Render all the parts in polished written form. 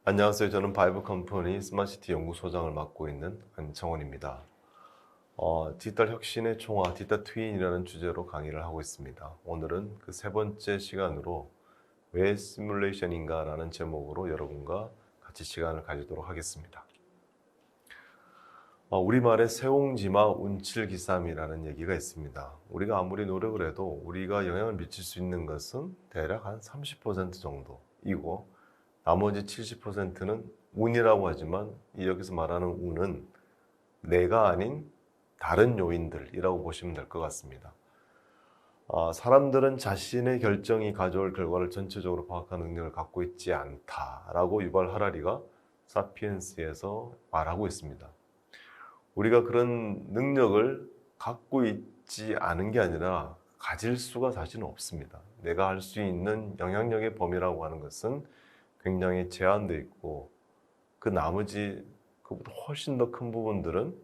안녕하세요. 저는 바이브 컴퍼니 스마트시티 연구소장을 맡고 있는 안창원입니다. 디지털 혁신의 총화, 디지털 트윈이라는 주제로 강의를 하고 있습니다. 오늘은 그 세 번째 시간으로 왜 시뮬레이션인가 라는 제목으로 여러분과 같이 시간을 가지도록 하겠습니다. 우리말에 세옹지마 운칠기삼이라는 얘기가 있습니다. 우리가 아무리 노력을 해도 우리가 영향을 미칠 수 있는 것은 대략 한 30% 정도이고 나머지 70%는 운이라고 하지만 여기서 말하는 운은 내가 아닌 다른 요인들이라고 보시면 될 것 같습니다. 사람들은 자신의 결정이 가져올 결과를 전체적으로 파악하는 능력을 갖고 있지 않다라고 유발 하라리가 사피엔스에서 말하고 있습니다. 우리가 그런 능력을 갖고 있지 않은 게 아니라 가질 수가 사실은 없습니다. 내가 할 수 있는 영향력의 범위라고 하는 것은 굉장히 제한되어 있고 그 나머지 그보다 훨씬 더 큰 부분들은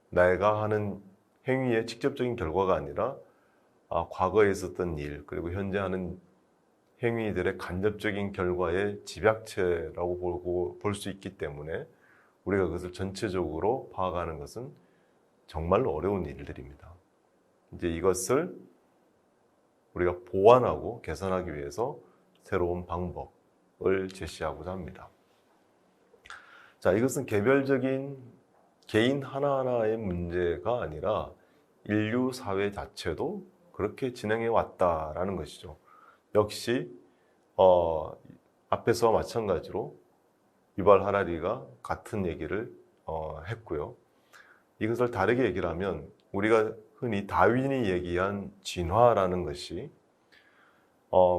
내가 하는 행위의 직접적인 결과가 아니라 과거에 있었던 일 그리고 현재 하는 행위들의 간접적인 결과의 집약체라고 볼 수 있기 때문에 우리가 그것을 전체적으로 파악하는 것은 정말로 어려운 일들입니다. 이제 이것을 우리가 보완하고 개선하기 위해서 새로운 방법을 제시하고자 합니다. 자, 이것은 개별적인 개인 하나하나의 문제가 아니라 인류 사회 자체도 그렇게 진행해 왔다라는 것이죠. 역시 앞에서와 마찬가지로 유발 하라리가 같은 얘기를 했고요. 이것을 다르게 얘기를 하면 우리가 흔히 다윈이 얘기한 진화라는 것이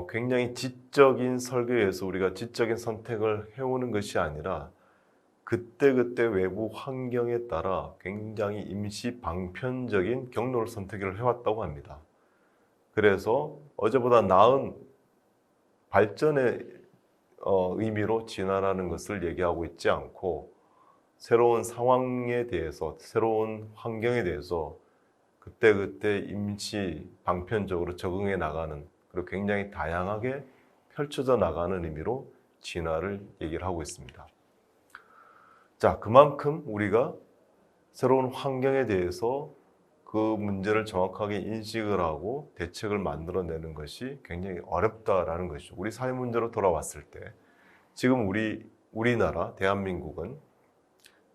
굉장히 지적인 설계에서 우리가 지적인 선택을 해오는 것이 아니라 그때그때 외부 환경에 따라 굉장히 임시 방편적인 경로를 선택을 해왔다고 합니다. 그래서 어제보다 나은 발전의 의미로 진화라는 것을 얘기하고 있지 않고 새로운 상황에 대해서, 새로운 환경에 대해서 그때그때 임시 방편적으로 적응해 나가는 그리고 굉장히 다양하게 펼쳐져 나가는 의미로 진화를 얘기를 하고 있습니다. 자, 그만큼 우리가 새로운 환경에 대해서 그 문제를 정확하게 인식을 하고 대책을 만들어내는 것이 굉장히 어렵다라는 것이죠. 우리 사회 문제로 돌아왔을 때 지금 우리나라 대한민국은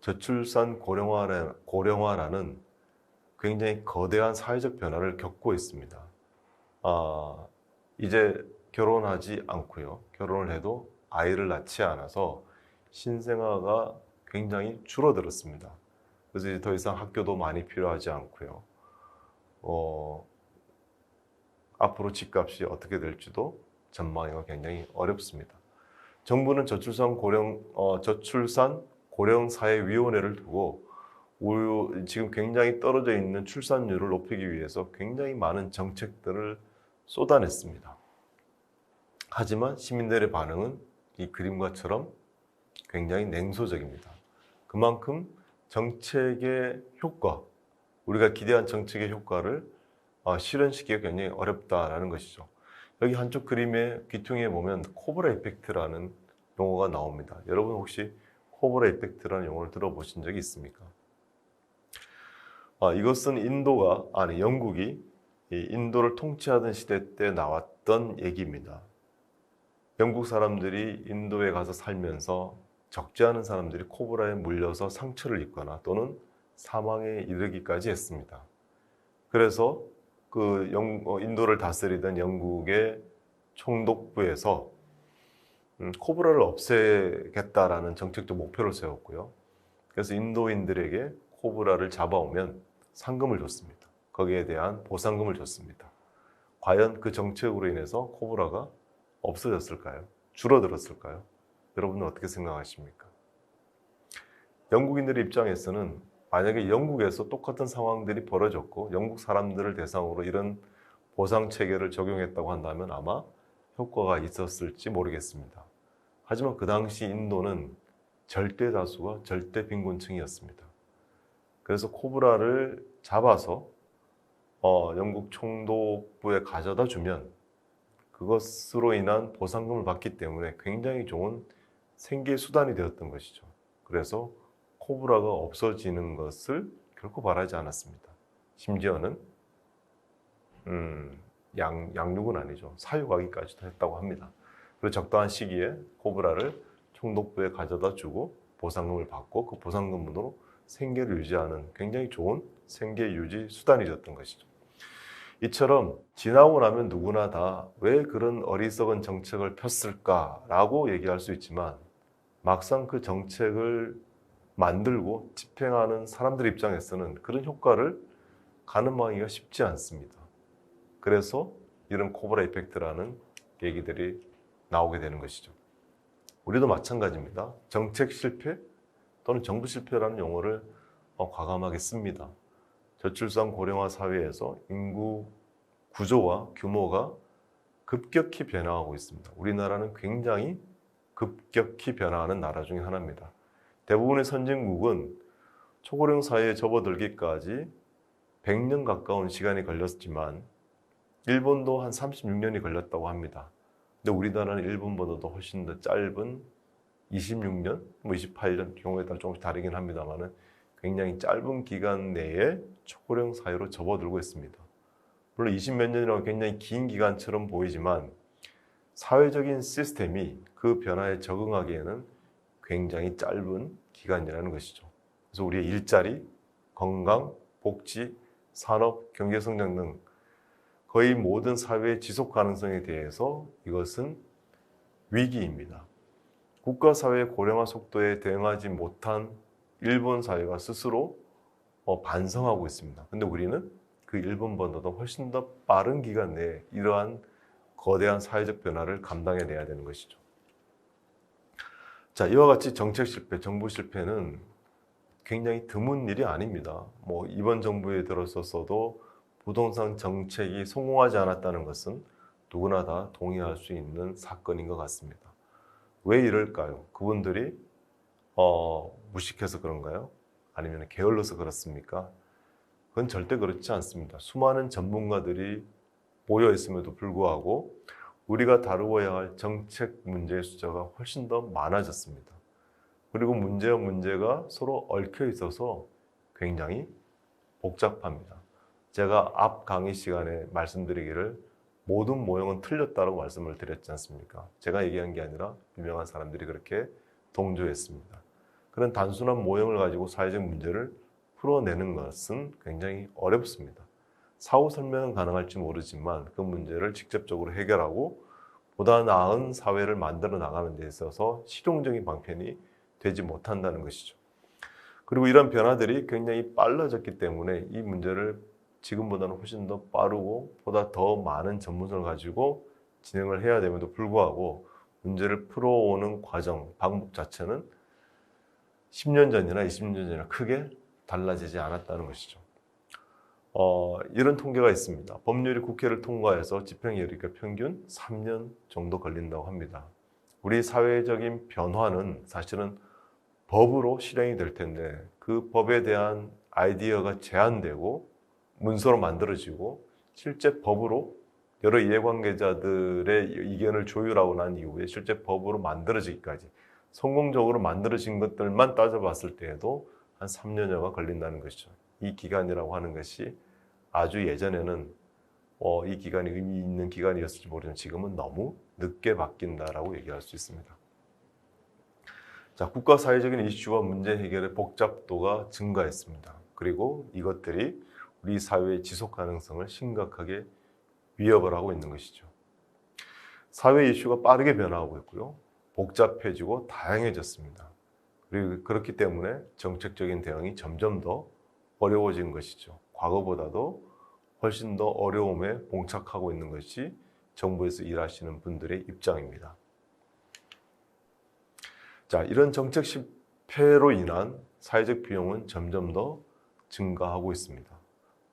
저출산 고령화라는 굉장히 거대한 사회적 변화를 겪고 있습니다. 이제 결혼하지 않고요. 결혼을 해도 아이를 낳지 않아서 신생아가 굉장히 줄어들었습니다. 그래서 이제 더 이상 학교도 많이 필요하지 않고요. 앞으로 집값이 어떻게 될지도 전망이 굉장히 어렵습니다. 정부는 저출산 고령사회위원회를 두고 지금 굉장히 떨어져 있는 출산율을 높이기 위해서 굉장히 많은 정책들을 쏟아냈습니다. 하지만 시민들의 반응은 이 그림과처럼 굉장히 냉소적입니다. 그만큼 정책의 효과, 우리가 기대한 정책의 효과를 실현시키기가 굉장히 어렵다라는 것이죠. 여기 한쪽 그림의 귀퉁이에 보면 코브라 이펙트라는 용어가 나옵니다. 여러분 혹시 코브라 이펙트라는 용어를 들어보신 적이 있습니까? 이것은 영국이 인도를 통치하던 시대 때 나왔던 얘기입니다. 영국 사람들이 인도에 가서 살면서 적지 않은 사람들이 코브라에 물려서 상처를 입거나 또는 사망에 이르기까지 했습니다. 그래서 인도를 다스리던 영국의 총독부에서 코브라를 없애겠다라는 정책적 목표를 세웠고요. 그래서 인도인들에게 코브라를 잡아오면 상금을 줬습니다. 거기에 대한 보상금을 줬습니다. 과연 그 정책으로 인해서 코브라가 없어졌을까요? 줄어들었을까요? 여러분은 어떻게 생각하십니까? 영국인들의 입장에서는 만약에 영국에서 똑같은 상황들이 벌어졌고 영국 사람들을 대상으로 이런 보상 체계를 적용했다고 한다면 아마 효과가 있었을지 모르겠습니다. 하지만 그 당시 인도는 절대 다수가 절대 빈곤층이었습니다. 그래서 코브라를 잡아서 영국 총독부에 가져다 주면 그것으로 인한 보상금을 받기 때문에 굉장히 좋은 생계 수단이 되었던 것이죠. 그래서 코브라가 없어지는 것을 결코 바라지 않았습니다. 심지어는 양육은 아니죠. 사육하기까지도 했다고 합니다. 그리고 적당한 시기에 코브라를 총독부에 가져다 주고 보상금을 받고 그 보상금으로 생계를 유지하는 굉장히 좋은 생계 유지 수단이 되었던 것이죠. 이처럼 지나고 나면 누구나 다 왜 그런 어리석은 정책을 폈을까라고 얘기할 수 있지만 막상 그 정책을 만들고 집행하는 사람들 입장에서는 그런 효과를 가늠하기가 쉽지 않습니다. 그래서 이런 코브라 이펙트라는 얘기들이 나오게 되는 것이죠. 우리도 마찬가지입니다. 정책 실패 또는 정부 실패라는 용어를 과감하게 씁니다. 저출산 고령화 사회에서 인구 구조와 규모가 급격히 변화하고 있습니다. 우리나라는 굉장히 급격히 변화하는 나라 중에 하나입니다. 대부분의 선진국은 초고령 사회에 접어들기까지 100년 가까운 시간이 걸렸지만 일본도 한 36년이 걸렸다고 합니다. 근데 우리나라는 일본보다도 훨씬 더 짧은 26년, 28년 경우에 따라 조금씩 다르긴 합니다만 굉장히 짧은 기간 내에 초고령 사회로 접어들고 있습니다. 물론 20몇 년이라고 굉장히 긴 기간처럼 보이지만 사회적인 시스템이 그 변화에 적응하기에는 굉장히 짧은 기간이라는 것이죠. 그래서 우리의 일자리, 건강, 복지, 산업, 경제성장 등 거의 모든 사회의 지속 가능성에 대해서 이것은 위기입니다. 국가 사회의 고령화 속도에 대응하지 못한 일본 사회가 스스로 반성하고 있습니다. 근데 우리는 그 일본보다도 훨씬 더 빠른 기간 내에 이러한 거대한 사회적 변화를 감당해내야 되는 것이죠. 자, 이와 같이 정책 실패, 정부 실패는 굉장히 드문 일이 아닙니다. 이번 정부에 들어서도 부동산 정책이 성공하지 않았다는 것은 누구나 다 동의할 수 있는 사건인 것 같습니다. 왜 이럴까요? 그분들이 무식해서 그런가요? 아니면 게을러서 그렇습니까? 그건 절대 그렇지 않습니다. 수많은 전문가들이 모여 있음에도 불구하고 우리가 다루어야 할 정책 문제의 숫자가 훨씬 더 많아졌습니다. 그리고 문제와 문제가 서로 얽혀 있어서 굉장히 복잡합니다. 제가 앞 강의 시간에 말씀드리기를 모든 모형은 틀렸다고 말씀을 드렸지 않습니까? 제가 얘기한 게 아니라 유명한 사람들이 그렇게 동조했습니다. 그런 단순한 모형을 가지고 사회적 문제를 풀어내는 것은 굉장히 어렵습니다. 사후 설명은 가능할지 모르지만 그 문제를 직접적으로 해결하고 보다 나은 사회를 만들어 나가는 데 있어서 실용적인 방편이 되지 못한다는 것이죠. 그리고 이런 변화들이 굉장히 빨라졌기 때문에 이 문제를 지금보다는 훨씬 더 빠르고 보다 더 많은 전문성을 가지고 진행을 해야 됨에도 불구하고 문제를 풀어오는 과정, 방법 자체는 10년 전이나 20년 전이나 크게 달라지지 않았다는 것이죠. 이런 통계가 있습니다. 법률이 국회를 통과해서 집행에 이르기가 평균 3년 정도 걸린다고 합니다. 우리 사회적인 변화는 사실은 법으로 실행이 될 텐데 그 법에 대한 아이디어가 제한되고 문서로 만들어지고 실제 법으로 여러 이해관계자들의 의견을 조율하고 난 이후에 실제 법으로 만들어지기까지 성공적으로 만들어진 것들만 따져봤을 때에도 한 3년여가 걸린다는 것이죠. 이 기간이라고 하는 것이 아주 예전에는 이 기간이 의미 있는 기간이었을지 모르지만 지금은 너무 늦게 바뀐다라고 얘기할 수 있습니다. 자, 국가 사회적인 이슈와 문제 해결의 복잡도가 증가했습니다. 그리고 이것들이 우리 사회의 지속 가능성을 심각하게 위협을 하고 있는 것이죠. 사회 이슈가 빠르게 변화하고 있고요. 복잡해지고 다양해졌습니다. 그리고 그렇기 때문에 정책적인 대응이 점점 더 어려워지는 것이죠. 과거보다도 훨씬 더 어려움에 봉착하고 있는 것이 정부에서 일하시는 분들의 입장입니다. 자, 이런 정책 실패로 인한 사회적 비용은 점점 더 증가하고 있습니다.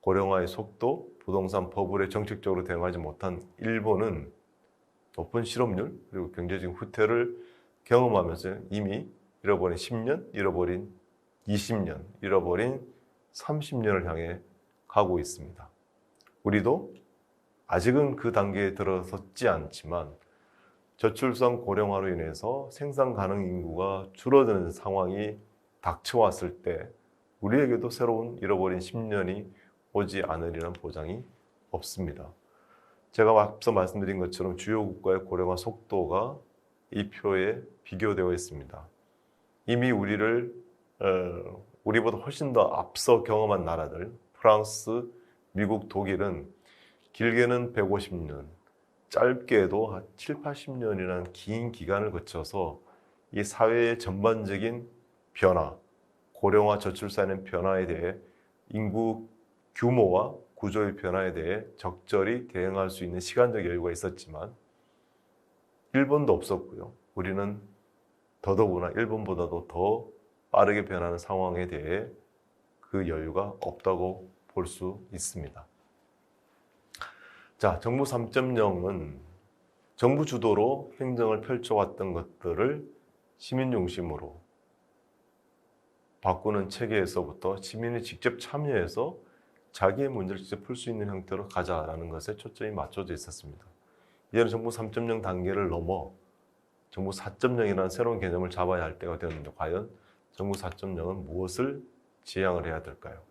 고령화의 속도, 부동산 버블에 정책적으로 대응하지 못한 일본은 높은 실업률 그리고 경제적인 후퇴를 경험하면서 이미 잃어버린 10년, 잃어버린 20년, 잃어버린 30년을 향해 가고 있습니다. 우리도 아직은 그 단계에 들어섰지 않지만 저출산 고령화로 인해서 생산 가능 인구가 줄어드는 상황이 닥쳐왔을 때 우리에게도 새로운 잃어버린 10년이 오지 않으리라는 보장이 없습니다. 제가 앞서 말씀드린 것처럼 주요 국가의 고령화 속도가 이 표에 비교되어 있습니다. 이미 우리보다 훨씬 더 앞서 경험한 나라들, 프랑스, 미국, 독일은 길게는 150년, 짧게도 한 7, 80년이라는 긴 기간을 거쳐서 이 사회의 전반적인 변화, 고령화, 저출산의 변화에 대해 인구 규모와 구조의 변화에 대해 적절히 대응할 수 있는 시간적 여유가 있었지만 일본도 없었고요. 우리는 더더구나 일본보다도 더 빠르게 변하는 상황에 대해 그 여유가 없다고 볼 수 있습니다. 자, 정부 3.0은 정부 주도로 행정을 펼쳐왔던 것들을 시민 중심으로 바꾸는 체계에서부터 시민이 직접 참여해서 자기의 문제를 직접 풀 수 있는 형태로 가자라는 것에 초점이 맞춰져 있었습니다. 이제는 정부 3.0 단계를 넘어 정부 4.0이라는 새로운 개념을 잡아야 할 때가 되었는데 과연 정부 4.0은 무엇을 지향을 해야 될까요?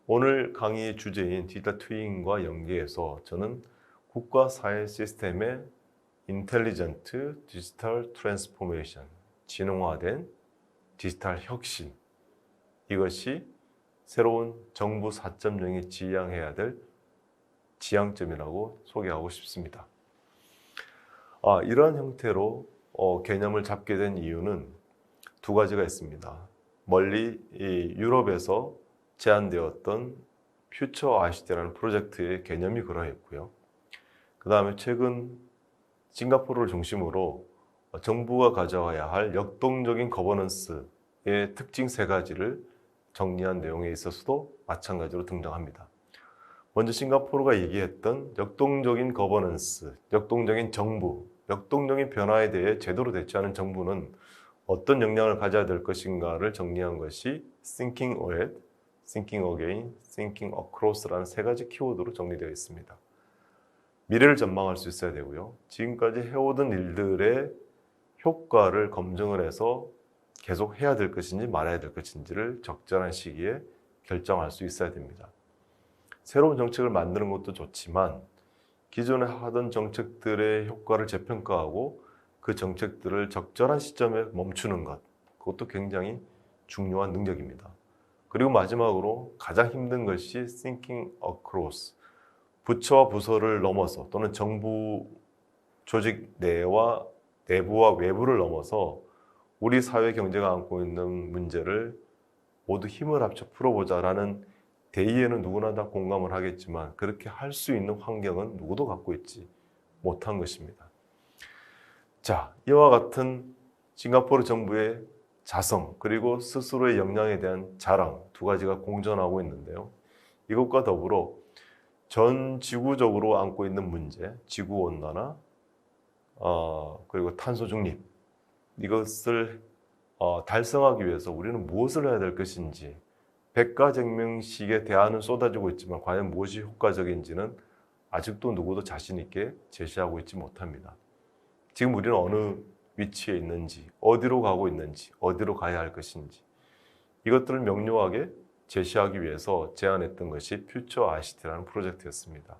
오늘 강의 주제인 디지털 트윈과 연계해서 저는 국가 사회 시스템의 인텔리전트 디지털 트랜스포메이션, 지능화된 디지털 혁신, 이것이 새로운 정부 4.0이 지향해야 될 지향점이라고 소개하고 싶습니다. 이러한 형태로 개념을 잡게 된 이유는 두 가지가 있습니다. 멀리 유럽에서 제안되었던 퓨처 ICT라는 프로젝트의 개념이 그러했고요. 그 다음에 최근 싱가포르를 중심으로 정부가 가져와야 할 역동적인 거버넌스의 특징 세 가지를 정리한 내용에 있어서도 마찬가지로 등장합니다. 먼저 싱가포르가 얘기했던 역동적인 거버넌스, 역동적인 정부, 역동적인 변화에 대해 제대로 대처하는 정부는 어떤 역량을 가져야 될 것인가를 정리한 것이 Thinking Ahead, Thinking Again, Thinking Across라는 세 가지 키워드로 정리되어 있습니다. 미래를 전망할 수 있어야 되고요. 지금까지 해오던 일들의 효과를 검증을 해서 계속 해야 될 것인지 말아야 될 것인지를 적절한 시기에 결정할 수 있어야 됩니다. 새로운 정책을 만드는 것도 좋지만 기존에 하던 정책들의 효과를 재평가하고 그 정책들을 적절한 시점에 멈추는 것, 그것도 굉장히 중요한 능력입니다. 그리고 마지막으로 가장 힘든 것이 Thinking Across, 부처와 부서를 넘어서 또는 정부 조직 내부와 외부를 넘어서 우리 사회 경제가 안고 있는 문제를 모두 힘을 합쳐 풀어보자라는 대의에는 누구나 다 공감을 하겠지만 그렇게 할 수 있는 환경은 누구도 갖고 있지 못한 것입니다. 자, 이와 같은 싱가포르 정부의 자성 그리고 스스로의 역량에 대한 자랑 두 가지가 공존하고 있는데요. 이것과 더불어 전 지구적으로 안고 있는 문제, 지구온난화, 그리고 탄소 중립, 이것을 달성하기 위해서 우리는 무엇을 해야 될 것인지 백가쟁명식의 대안은 쏟아지고 있지만 과연 무엇이 효과적인지는 아직도 누구도 자신 있게 제시하고 있지 못합니다. 지금 우리는 어느 위치에 있는지, 어디로 가고 있는지, 어디로 가야 할 것인지 이것들을 명료하게 제시하기 위해서 제안했던 것이 퓨처 ICT라는 프로젝트였습니다.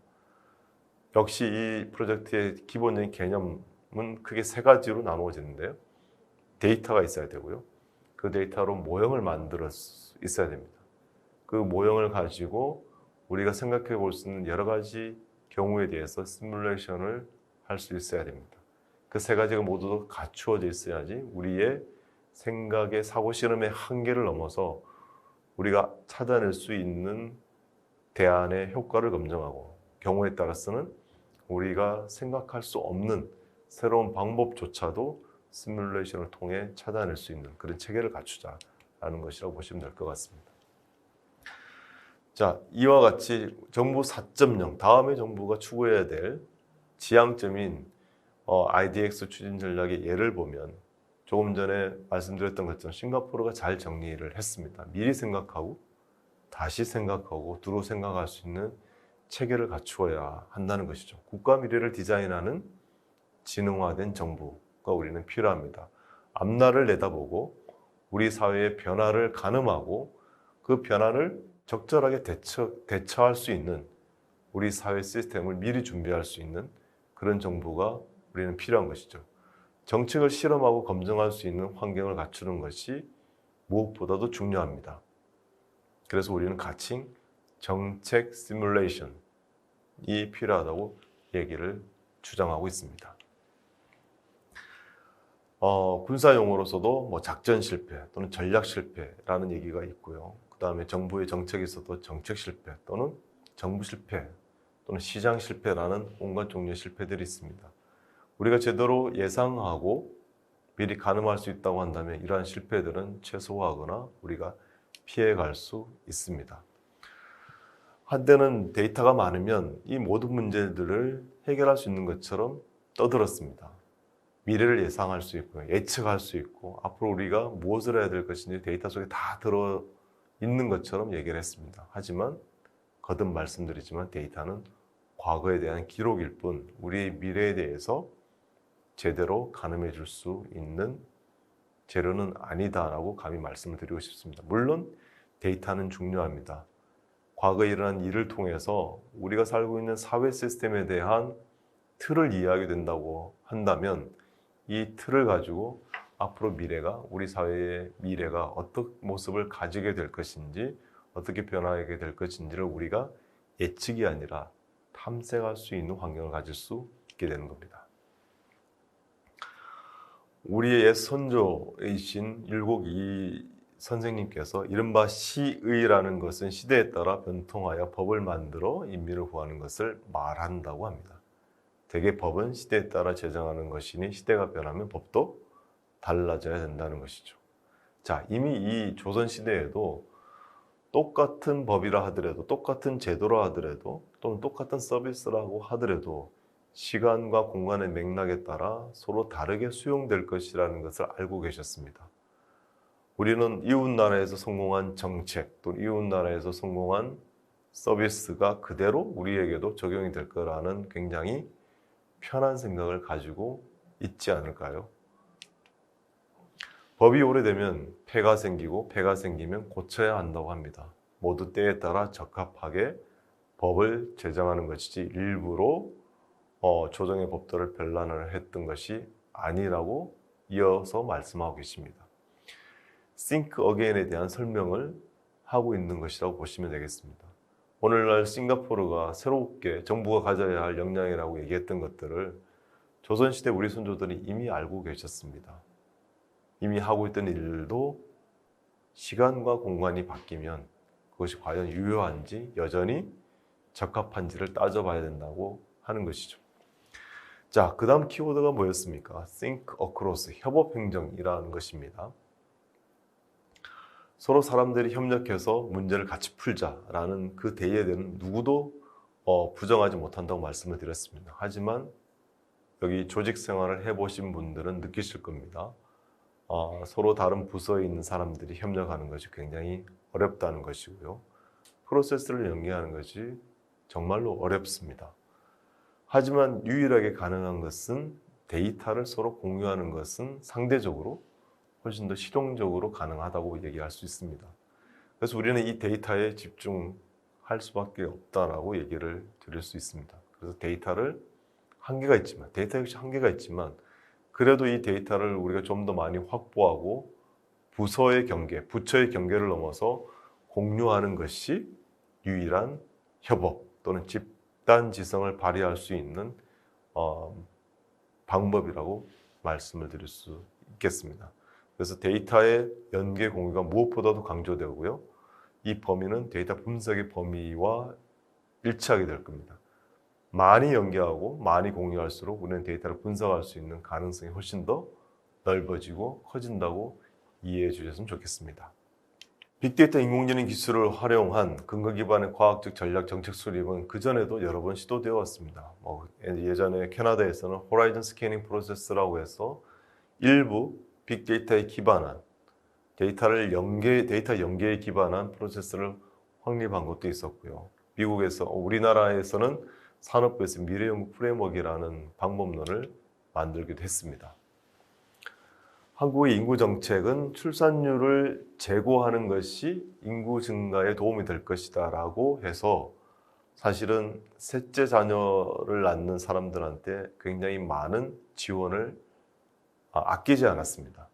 역시 이 프로젝트의 기본적인 개념은 크게 세 가지로 나누어지는데요. 데이터가 있어야 되고요. 그 데이터로 모형을 만들어 있어야 됩니다. 그 모형을 가지고 우리가 생각해 볼 수 있는 여러 가지 경우에 대해서 시뮬레이션을 할 수 있어야 됩니다. 그 세 가지가 모두 갖추어져 있어야지 우리의 생각의 사고 실험의 한계를 넘어서 우리가 찾아낼 수 있는 대안의 효과를 검증하고 경우에 따라서는 우리가 생각할 수 없는 새로운 방법조차도 시뮬레이션을 통해 찾아낼 수 있는 그런 체계를 갖추자라는 것이라고 보시면 될 것 같습니다. 자, 이와 같이 정부 4.0, 다음에 정부가 추구해야 될 지향점인 IDX 추진 전략의 예를 보면 조금 전에 말씀드렸던 것처럼 싱가포르가 잘 정리를 했습니다. 미리 생각하고 다시 생각하고 두루 생각할 수 있는 체계를 갖추어야 한다는 것이죠. 국가 미래를 디자인하는 지능화된 정부가 우리는 필요합니다. 앞날을 내다보고 우리 사회의 변화를 가늠하고 그 변화를 적절하게 대처할 수 있는 우리 사회 시스템을 미리 준비할 수 있는 그런 정부가 우리는 필요한 것이죠. 정책을 실험하고 검증할 수 있는 환경을 갖추는 것이 무엇보다도 중요합니다. 그래서 우리는 가칭 정책 시뮬레이션이 필요하다고 얘기를 주장하고 있습니다. 군사용어로서도 뭐 작전 실패 또는 전략 실패라는 얘기가 있고요. 그 다음에 정부의 정책이 있어도 정책 실패 또는 정부 실패 또는 시장 실패라는 온갖 종류의 실패들이 있습니다. 우리가 제대로 예상하고 미리 가늠할 수 있다고 한다면 이러한 실패들은 최소화하거나 우리가 피해갈 수 있습니다. 한때는 데이터가 많으면 이 모든 문제들을 해결할 수 있는 것처럼 떠들었습니다. 미래를 예상할 수 있고 예측할 수 있고 앞으로 우리가 무엇을 해야 될 것인지 데이터 속에 다 들어있는 것처럼 얘기를 했습니다. 하지만 거듭 말씀드리지만 데이터는 과거에 대한 기록일 뿐 우리의 미래에 대해서 제대로 가늠해 줄 수 있는 재료는 아니다라고 감히 말씀을 드리고 싶습니다. 물론 데이터는 중요합니다. 과거에 일어난 일을 통해서 우리가 살고 있는 사회 시스템에 대한 틀을 이해하게 된다고 한다면 이 틀을 가지고 앞으로 미래가 우리 사회의 미래가 어떤 모습을 가지게 될 것인지 어떻게 변화하게 될 것인지를 우리가 예측이 아니라 탐색할 수 있는 환경을 가질 수 있게 되는 겁니다. 우리의 옛 선조이신 일곡이 선생님께서 이른바 시의라는 것은 시대에 따라 변통하여 법을 만들어 인민을 구하는 것을 말한다고 합니다. 대개 법은 시대에 따라 제정하는 것이니 시대가 변하면 법도 달라져야 된다는 것이죠. 자, 이미 이 조선시대에도 똑같은 법이라 하더라도 똑같은 제도라 하더라도 또는 똑같은 서비스라고 하더라도 시간과 공간의 맥락에 따라 서로 다르게 수용될 것이라는 것을 알고 계셨습니다. 우리는 이웃나라에서 성공한 정책 또 이웃나라에서 성공한 서비스가 그대로 우리에게도 적용이 될 거라는 굉장히 편한 생각을 가지고 있지 않을까요? 법이 오래되면 폐가 생기고 폐가 생기면 고쳐야 한다고 합니다. 모두 때에 따라 적합하게 법을 제정하는 것이지 일부러 조정의 법도를 변란을 했던 것이 아니라고 이어서 말씀하고 계십니다. Think Again에 대한 설명을 하고 있는 것이라고 보시면 되겠습니다. 오늘날 싱가포르가 새롭게 정부가 가져야 할 역량이라고 얘기했던 것들을 조선시대 우리 선조들이 이미 알고 계셨습니다. 이미 하고 있던 일도 시간과 공간이 바뀌면 그것이 과연 유효한지 여전히 적합한지를 따져봐야 된다고 하는 것이죠. 자, 그 다음 키워드가 뭐였습니까? Think Across, 협업행정이라는 것입니다. 서로 사람들이 협력해서 문제를 같이 풀자라는 그 대의에는 누구도 부정하지 못한다고 말씀을 드렸습니다. 하지만 여기 조직 생활을 해보신 분들은 느끼실 겁니다. 서로 다른 부서에 있는 사람들이 협력하는 것이 굉장히 어렵다는 것이고요. 프로세스를 연계하는 것이 정말로 어렵습니다. 하지만 유일하게 가능한 것은 데이터를 서로 공유하는 것은 상대적으로 훨씬 더 실용적으로 가능하다고 얘기할 수 있습니다. 그래서 우리는 이 데이터에 집중할 수밖에 없다라고 얘기를 드릴 수 있습니다. 그래서 데이터 역시 한계가 있지만 그래도 이 데이터를 우리가 좀 더 많이 확보하고 부서의 경계, 부처의 경계를 넘어서 공유하는 것이 유일한 협업 또는 집단 지성을 발휘할 수 있는 방법이라고 말씀을 드릴 수 있겠습니다. 그래서 데이터의 연계 공유가 무엇보다도 강조되고요. 이 범위는 데이터 분석의 범위와 일치하게 될 겁니다. 많이 연계하고 많이 공유할수록 우리는 데이터를 분석할 수 있는 가능성이 훨씬 더 넓어지고 커진다고 이해해 주셨으면 좋겠습니다. 빅데이터 인공지능 기술을 활용한 근거 기반의 과학적 전략 정책 수립은 그전에도 여러 번 시도되어 왔습니다. 예전에 캐나다에서는 호라이즌 스캐닝 프로세스라고 해서 일부 빅데이터에 기반한 데이터 연계에 기반한 프로세스를 확립한 것도 있었고요. 우리나라에서는 산업부에서 미래연구 프레임워크라는 방법론을 만들기도 했습니다. 한국의 인구 정책은 출산율을 제고하는 것이 인구 증가에 도움이 될 것이다 라고 해서 사실은 셋째 자녀를 낳는 사람들한테 굉장히 많은 지원을 아끼지 않았습니다.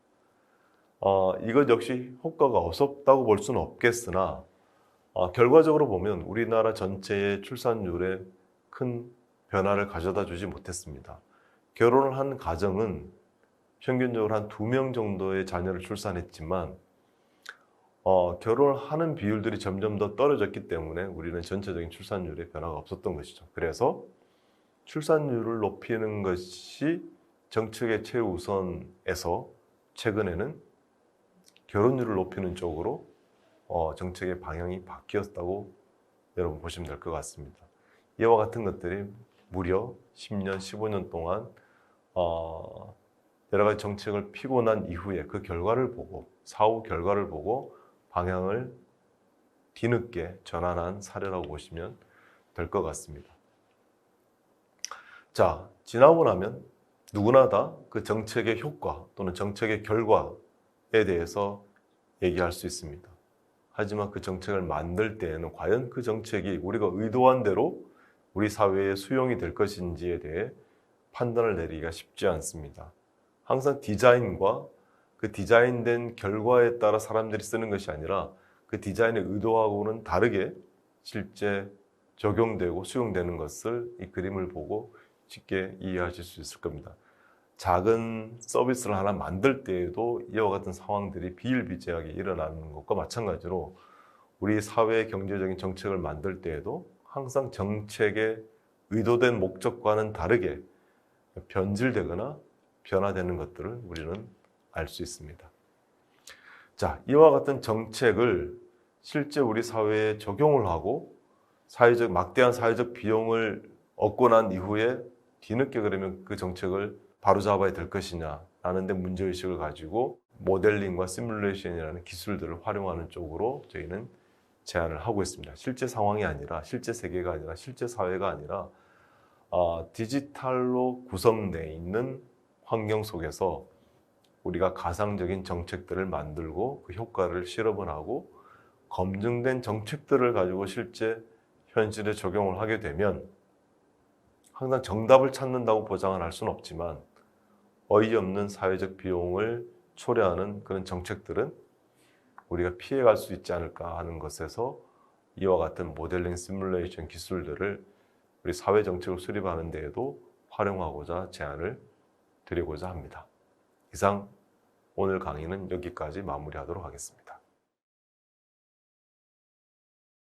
이것 역시 효과가 없었다고 볼 수는 없겠으나 결과적으로 보면 우리나라 전체의 출산율에 큰 변화를 가져다 주지 못했습니다. 결혼을 한 가정은 평균적으로 한 2명 정도의 자녀를 출산했지만 결혼을 하는 비율들이 점점 더 떨어졌기 때문에 우리는 전체적인 출산율에 변화가 없었던 것이죠. 그래서 출산율을 높이는 것이 정책의 최우선에서 최근에는 결혼율을 높이는 쪽으로 정책의 방향이 바뀌었다고 여러분 보시면 될 것 같습니다. 이와 같은 것들이 무려 10년, 15년 동안 여러 가지 정책을 피고 난 이후에 그 결과를 보고 사후 결과를 보고 방향을 뒤늦게 전환한 사례라고 보시면 될 것 같습니다. 자, 지나고 나면 누구나 다 그 정책의 효과 또는 정책의 결과에 대해서 얘기할 수 있습니다. 하지만 그 정책을 만들 때에는 과연 그 정책이 우리가 의도한 대로 우리 사회에 수용이 될 것인지에 대해 판단을 내리기가 쉽지 않습니다. 항상 디자인과 그 디자인된 결과에 따라 사람들이 쓰는 것이 아니라 그 디자인의 의도하고는 다르게 실제 적용되고 수용되는 것을 이 그림을 보고 쉽게 이해하실 수 있을 겁니다. 작은 서비스를 하나 만들 때에도 이와 같은 상황들이 비일비재하게 일어나는 것과 마찬가지로 우리 사회 경제적인 정책을 만들 때에도 항상 정책의 의도된 목적과는 다르게 변질되거나 변화되는 것들을 우리는 알 수 있습니다. 자, 이와 같은 정책을 실제 우리 사회에 적용을 하고 막대한 사회적 비용을 얻고 난 이후에 뒤늦게 그러면 그 정책을 바로잡아야 될 것이냐라는 데 문제의식을 가지고 모델링과 시뮬레이션이라는 기술들을 활용하는 쪽으로 저희는 제안을 하고 있습니다. 실제 상황이 아니라 실제 세계가 아니라 실제 사회가 아니라 디지털로 구성되어 있는 환경 속에서 우리가 가상적인 정책들을 만들고 그 효과를 실험을 하고 검증된 정책들을 가지고 실제 현실에 적용을 하게 되면 항상 정답을 찾는다고 보장을 할 수는 없지만 어이없는 사회적 비용을 초래하는 그런 정책들은 우리가 피해갈 수 있지 않을까 하는 것에서 이와 같은 모델링 시뮬레이션 기술들을 우리 사회 정책을 수립하는 데에도 활용하고자 제안을 드리고자 합니다. 이상 오늘 강의는 여기까지 마무리하도록 하겠습니다.